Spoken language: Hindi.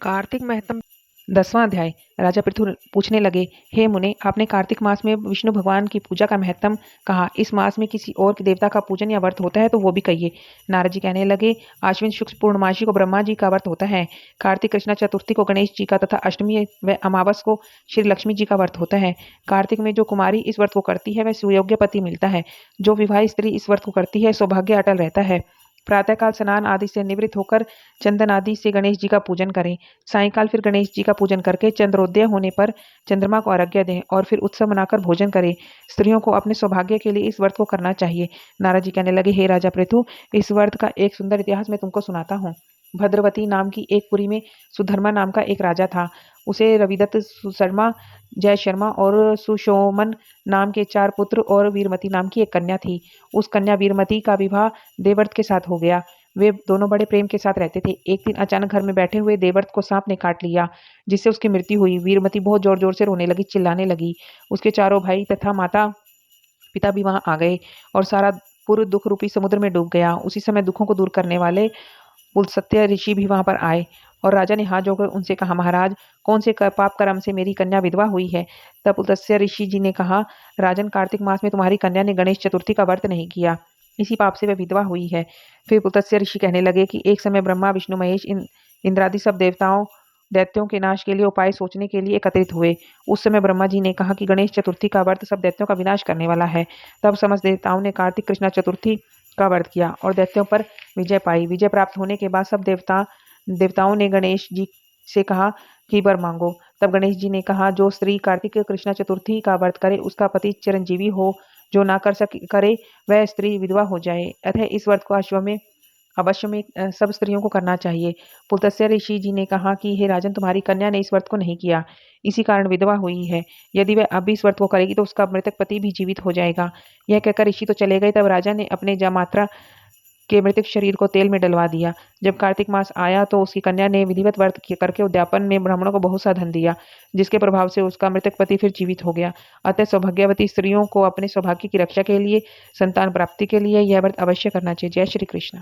कार्तिक महत्म 10वां अध्याय। राजा पृथु पूछने लगे, हे मुने, आपने कार्तिक मास में विष्णु भगवान की पूजा का महत्म कहा। इस मास में किसी और के देवता का पूजन या व्रत होता है तो वो भी कहिए। नारद जी कहने लगे, आश्विन शुक्ल पूर्णमासी को ब्रह्मा जी का व्रत होता है। कार्तिक कृष्णा चतुर्थी को गणेश जी का तथा अष्टमी व अमावस को श्री लक्ष्मी जी का व्रत होता है। कार्तिक में जो कुमारी इस व्रत को करती है वह सुयोग्य पति मिलता है। जो विवाहित स्त्री इस व्रत को करती है सौभाग्य अटल रहता है। प्रातःकाल स्नान आदि से निवृत्त होकर चंदन आदि से गणेश जी का पूजन करें। सायंकाल फिर गणेश जी का पूजन करके चंद्रोदय होने पर चंद्रमा को अर्घ्य दें और फिर उत्सव मनाकर भोजन करें। स्त्रियों को अपने सौभाग्य के लिए इस व्रत को करना चाहिए। नारद जी कहने लगे, हे राजा पृथु, इस व्रत का एक सुंदर इतिहास मैं तुमको सुनाता हूँ। भद्रवती नाम की एक पुरी में सुधर्मा नाम का एक राजा था। उसे रविदत्त, सुशर्मा, जय शर्मा और सुशोमन नाम के 4 पुत्र और वीरमती नाम की एक कन्या थी। उस कन्या वीरमती का विवाह देवर्त के साथ हो गया। वे दोनों बड़े प्रेम के साथ रहते थे। एक दिन अचानक घर में बैठे हुए देवर्त को सांप ने काट लिया, जिससे उसकी मृत्यु हुई। वीरमती बहुत जोर जोर से रोने लगी, चिल्लाने लगी। उसके चारों भाई तथा माता पिता भी वहां आ गए और सारा पूर्व दुख रूपी समुद्र में डूब गया। उसी समय दुखों को दूर करने वाले पुलस्त्य ऋषि भी वहां पर आए और राजा ने हाथ जोड़कर उनसे कहा, महाराज, कौन से पाप कर्म से मेरी कन्या विधवा हुई है। तब पुलस्त्य ऋषि जी ने कहा, राजन, कार्तिक मास में तुम्हारी कन्या ने गणेश चतुर्थी का व्रत नहीं किया, इसी पाप से वह विधवा हुई है। फिर पुलस्त्य ऋषि कहने लगे कि एक समय ब्रह्मा, विष्णु, महेश, इंद्रादि सब देवताओं दैत्यों के नाश के लिए उपाय सोचने के लिए एकत्रित हुए। उस समय ब्रह्मा जी ने कहा कि गणेश चतुर्थी का व्रत सब दैत्यों का विनाश करने वाला है। तब समस्त देवताओं ने कार्तिक कृष्णा चतुर्थी का व्रत किया और दैत्यों पर विजय पाई। विजय प्राप्त होने के बाद सब देवताओं ने गणेश जी से कहा कि वर मांगो। तब गणेश जी ने कहा, जो स्त्री कार्तिक कृष्णा चतुर्थी का व्रत करे उसका पति चिरंजीवी हो, जो ना करे वह स्त्री विधवा हो जाए। अतः इस व्रत को अवश्य में सब स्त्रियों को करना चाहिए। पुलस्त्य ऋषि जी ने कहा कि हे राजन, तुम्हारी कन्या ने इस व्रत को नहीं किया, इसी कारण विधवा हुई है। यदि वह अब इस व्रत को करेगी तो उसका मृतक पति भी जीवित हो जाएगा। यह कहकर ऋषि तो चले गए। तब राजा ने अपने जामात्रा के मृतक शरीर को तेल में डलवा दिया। जब कार्तिक मास आया तो उसकी कन्या ने विधिवत व्रत करके उद्यापन में ब्राह्मणों को बहुत सा धन दिया, जिसके प्रभाव से उसका मृतक पति फिर जीवित हो गया। अतः सौभाग्यवती स्त्रियों को अपने सौभाग्य की रक्षा के लिए, संतान प्राप्ति के लिए यह व्रत अवश्य करना चाहिए। जय श्री कृष्ण।